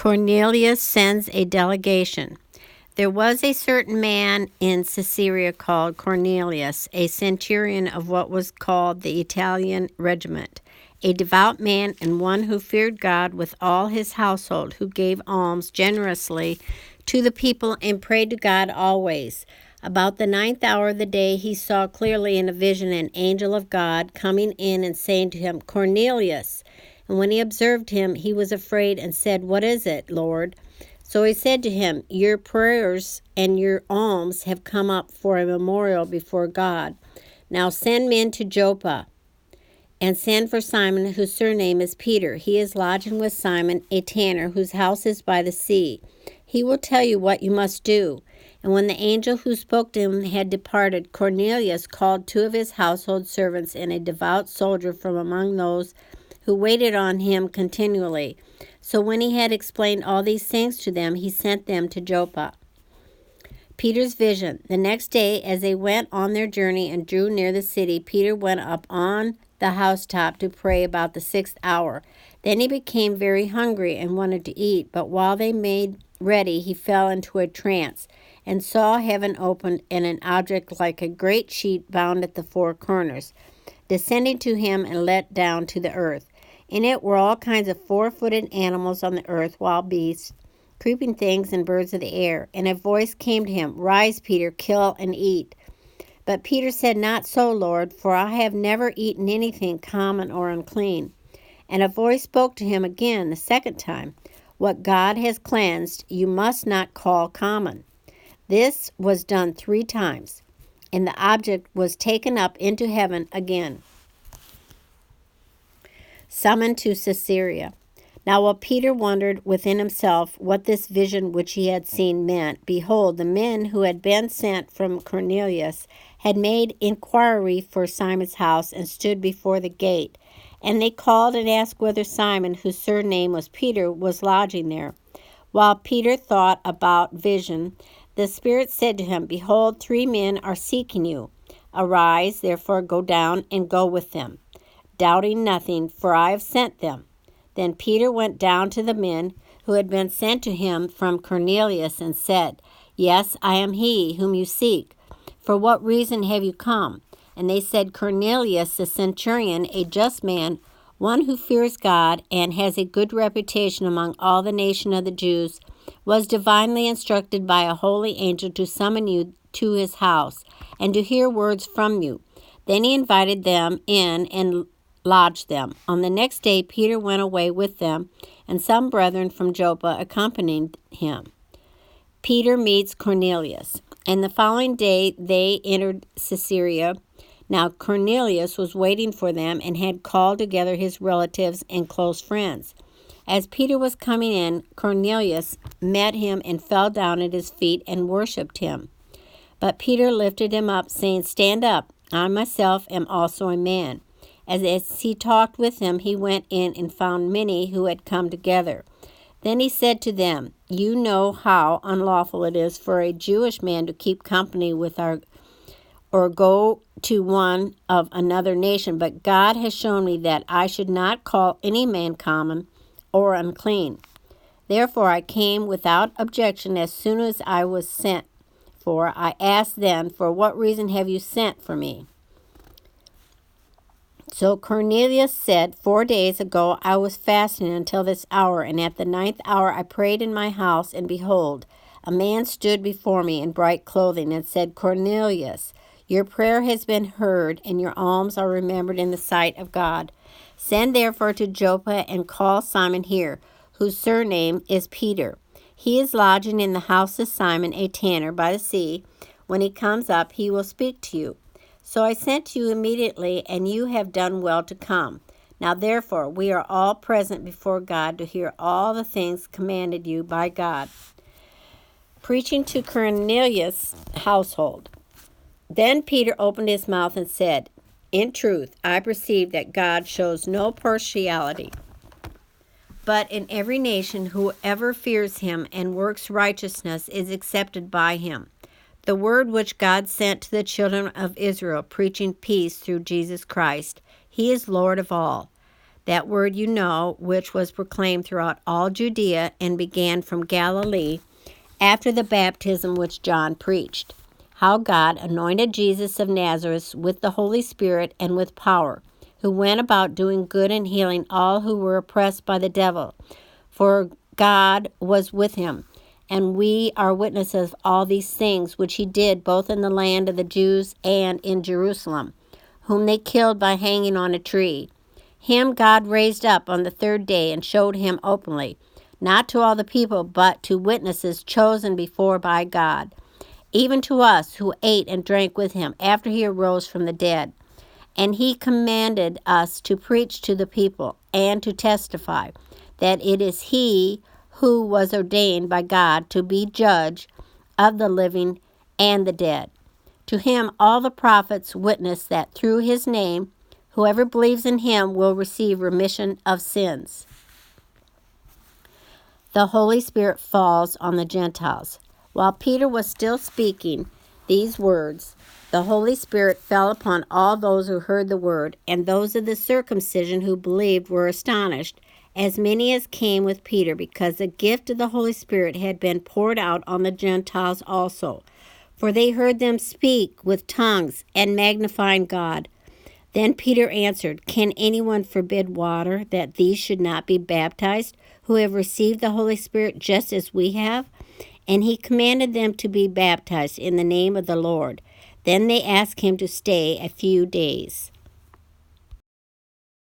Cornelius sends a delegation. There was a certain man in Caesarea called Cornelius, a centurion of what was called the Italian regiment, a devout man and one who feared God with all his household, who gave alms generously to the people and prayed to God always. About the 9th hour of the day he saw clearly in a vision an angel of God coming in and saying to him, Cornelius. And when he observed him, he was afraid and said, What is it, Lord? So he said to him, Your prayers and your alms have come up for a memorial before God. Now send men to Joppa, and send for Simon, whose surname is Peter. He is lodging with Simon, a tanner, whose house is by the sea. He will tell you what you must do. And when the angel who spoke to him had departed, Cornelius called 2 of his household servants and a devout soldier from among those who waited on him continually. So when he had explained all these things to them, he sent them to Joppa. Peter's vision. The next day, as they went on their journey and drew near the city, Peter went up on the housetop to pray about the 6th hour. Then he became very hungry and wanted to eat, but while they made ready, he fell into a trance and saw heaven opened and an object like a great sheet bound at the 4 corners, descending to him and let down to the earth. In it were all kinds of 4-footed animals on the earth, wild beasts, creeping things, and birds of the air. And a voice came to him, Rise, Peter, kill and eat. But Peter said, Not so, Lord, for I have never eaten anything common or unclean. And a voice spoke to him again the second time, What God has cleansed, you must not call common. This was done 3 times, and the object was taken up into heaven again. Summoned to Caesarea. Now while Peter wondered within himself what this vision which he had seen meant, behold, the men who had been sent from Cornelius had made inquiry for Simon's house and stood before the gate. And they called and asked whether Simon, whose surname was Peter, was lodging there. While Peter thought about vision, the Spirit said to him, Behold, 3 men are seeking you. Arise, therefore, go down and go with them, doubting nothing, for I have sent them. Then Peter went down to the men who had been sent to him from Cornelius and said, Yes, I am he whom you seek. For what reason have you come? And they said, Cornelius, the centurion, a just man, one who fears God and has a good reputation among all the nation of the Jews, was divinely instructed by a holy angel to summon you to his house and to hear words from you. Then he invited them in and lodged them. On the next day, Peter went away with them, and some brethren from Joppa accompanied him. Peter meets Cornelius. And the following day they entered Caesarea. Now Cornelius was waiting for them and had called together his relatives and close friends. As Peter was coming in, Cornelius met him and fell down at his feet and worshipped him. But Peter lifted him up, saying, Stand up, I myself am also a man. As he talked with them, he went in and found many who had come together. Then he said to them, You know how unlawful it is for a Jewish man to keep company with or go to one of another nation, but God has shown me that I should not call any man common or unclean. Therefore I came without objection as soon as I was sent for. I asked then, For what reason have you sent for me? So Cornelius said, 4 days ago I was fasting until this hour, and at the 9th hour I prayed in my house, and behold, a man stood before me in bright clothing and said, Cornelius, your prayer has been heard, and your alms are remembered in the sight of God. Send therefore to Joppa and call Simon here, whose surname is Peter. He is lodging in the house of Simon, a tanner, by the sea. When he comes up, he will speak to you. So I sent you immediately, and you have done well to come. Now therefore we are all present before God to hear all the things commanded you by God. Preaching to Cornelius' household. Then Peter opened his mouth and said, In truth, I perceive that God shows no partiality, but in every nation whoever fears him and works righteousness is accepted by him. The word which God sent to the children of Israel, preaching peace through Jesus Christ. He is Lord of all. that word you know, which was proclaimed throughout all Judea and began from Galilee after the baptism which John preached, how God anointed Jesus of Nazareth with the Holy Spirit and with power, who went about doing good and healing all who were oppressed by the devil, for God was with him. And we are witnesses of all these things which he did both in the land of the Jews and in Jerusalem, whom they killed by hanging on a tree. Him God raised up on the third day and showed him openly, not to all the people, but to witnesses chosen before by God, even to us who ate and drank with him after he arose from the dead. And he commanded us to preach to the people and to testify that it is he who was ordained by God to be judge of the living and the dead. To him all the prophets witness that through his name whoever believes in him will receive remission of sins. The Holy Spirit falls on the Gentiles. While Peter was still speaking these words, the Holy Spirit fell upon all those who heard the word, and those of the circumcision who believed were astonished, as many as came with Peter, because the gift of the Holy Spirit had been poured out on the Gentiles also. For they heard them speak with tongues and magnifying God. Then Peter answered, Can anyone forbid water that these should not be baptized, who have received the Holy Spirit just as we have? And he commanded them to be baptized in the name of the Lord. Then they asked him to stay a few days.